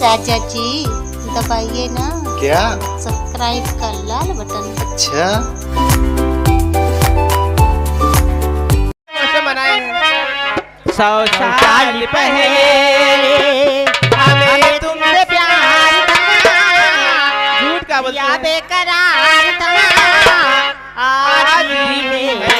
राजा जी दबाइए ना। क्या? सब्सक्राइब का लाल बटन। अच्छा, बनाए 100 साल पहले हमें तुमसे प्यार था, झूठ का बोलते बेकरार था, आज भी है।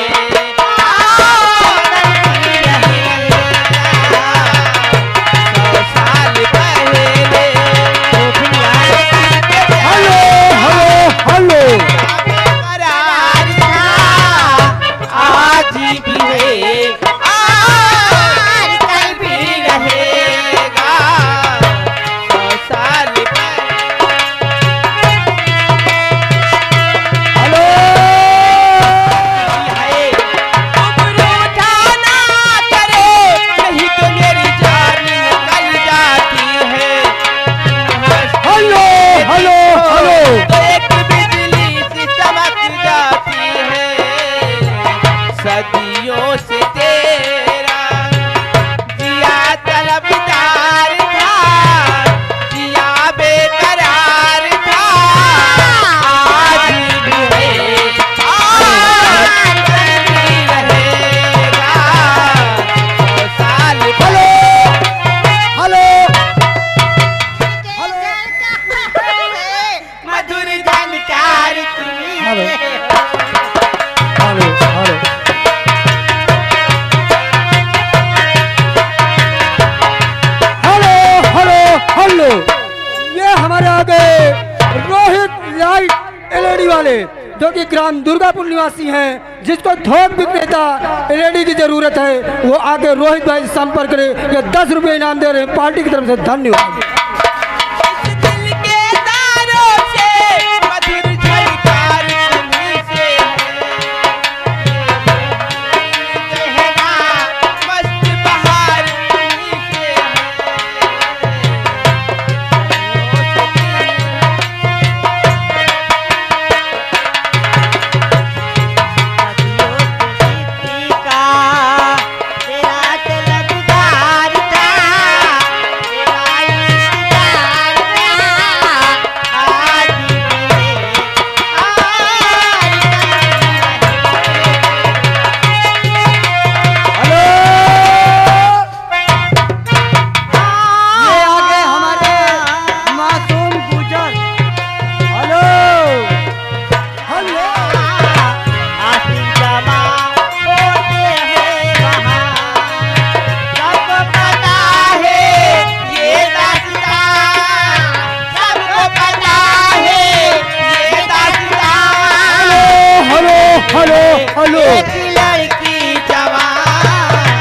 सदियों से तेरा जिया तलबदार था, जिया बेकरार था, आज भी है, आज भी रहेगा 100 साल। हेलो हेलो मधुर जानकार तुम्हें। हेलो हेलो हेलो हेलो, ये हमारे आगे रोहित लाइट एलईडी वाले जो कि ग्राम दुर्गापुर निवासी हैं, जिसको थोक विक्रेता एलईडी की जरूरत है, वो आगे रोहित भाई से संपर्क करें। ये 10 रुपये इनाम दे रहे हैं पार्टी की तरफ से। धन्यवाद। हेलो लड़की जवान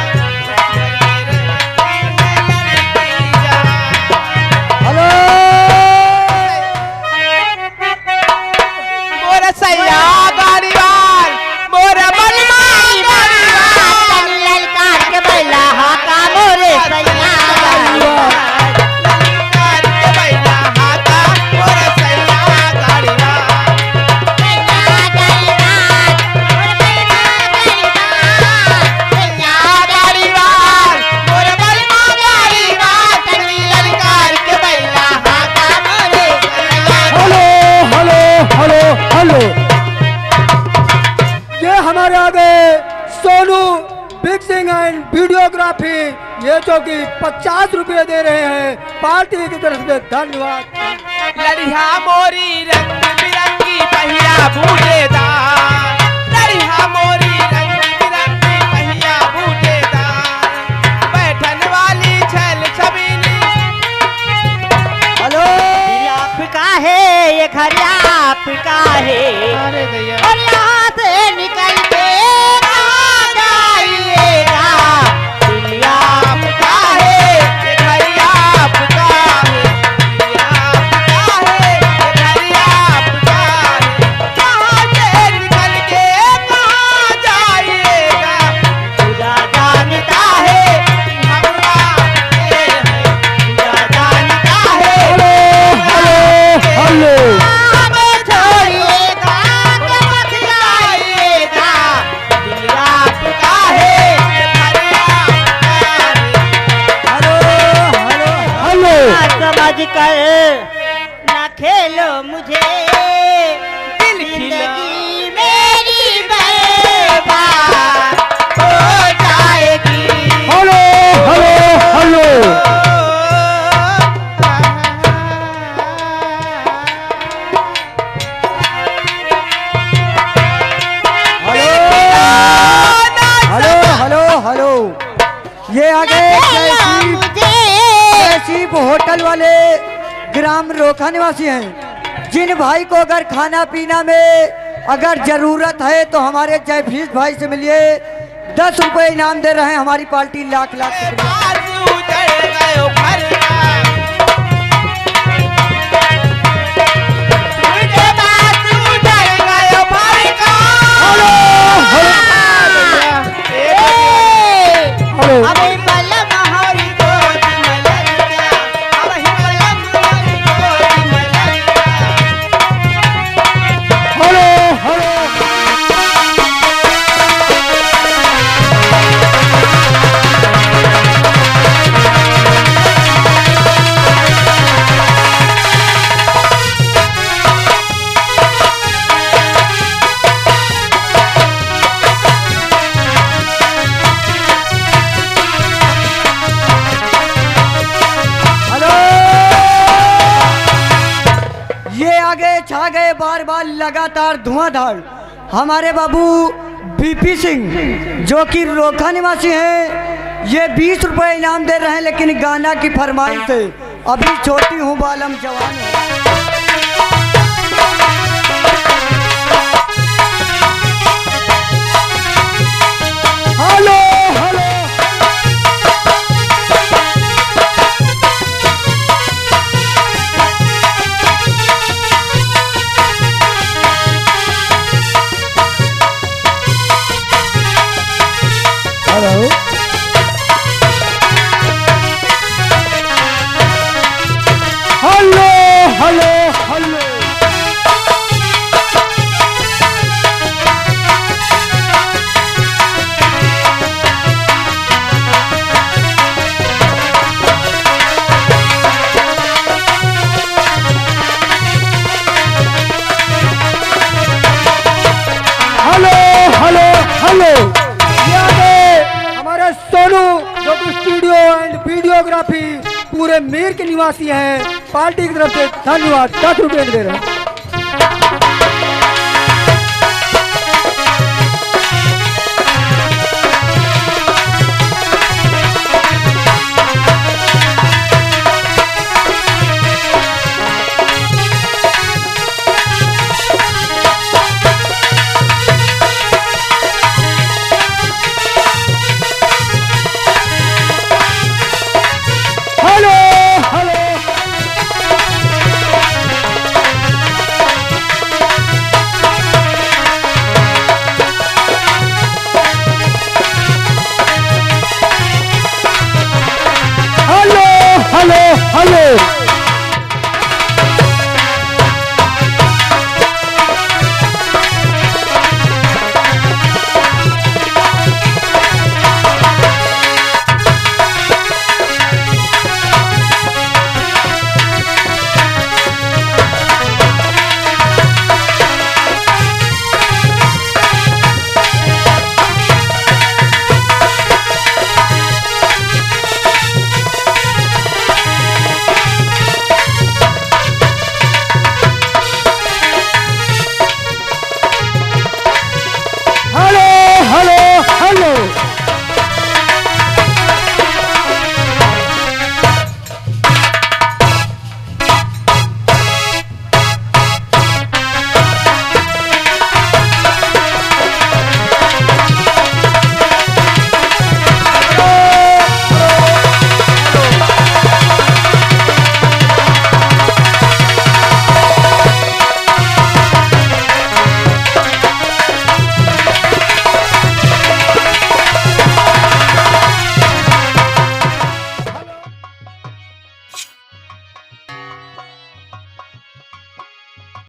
हेलो मोर सैया बारीवाल मोर बलमाई बारीवाल ललकार के बैला हाका मोरे सैया हेलो। ये हमारे आगे सोनू मिक्सिंग एंड वीडियोग्राफी, ये जो कि 50 रुपये दे रहे हैं पार्टी की तरफ से। धन्यवाद। लड़िया मोरी रंग बिरंगी पहिया बूटेदार, लड़िया मोरी रंग बिरंगी पहिया बूटेदार, बैठन वाली छल छबीली। हेलो, आपका है ये घर आपका है, अरे भैया और यहाँ से निकल के कहाँ जाइएगा। दिल आपका है ये घर आपका है, ये आपका है ये घर आपका है, कहाँ से निकल आज कर न खेलो मुझे, दिल जिंदगी मेरी बर्बाद हो जाएगी। Hello hello hello hello hello hello, ये आगे तहसीब होटल वाले ग्राम रोखा निवासी हैं। जिन भाई को अगर खाना पीना में अगर जरूरत है तो हमारे जयफीस भाई से मिलिए। 10 रुपए इनाम दे रहे हैं हमारी पार्टी। लाख लाख शुक्रिया। छा गए बार बार लगातार धुआंधार हमारे बाबू बीपी सिंह जो कि रोखा निवासी हैं। ये 20 रुपए इनाम दे रहे हैं, लेकिन गाना की फरमाइश है। अभी छोटी हूँ बालम जवान हूँ। Hello hello hello hello hello hello hello hello हमारे सोनू जो कि स्टूडियो एंड वीडियोग्राफी पूरे मीर के निवासी हैं। पार्टी की तरफ से धन्यवाद। 10 रुपये दे रहे हैं।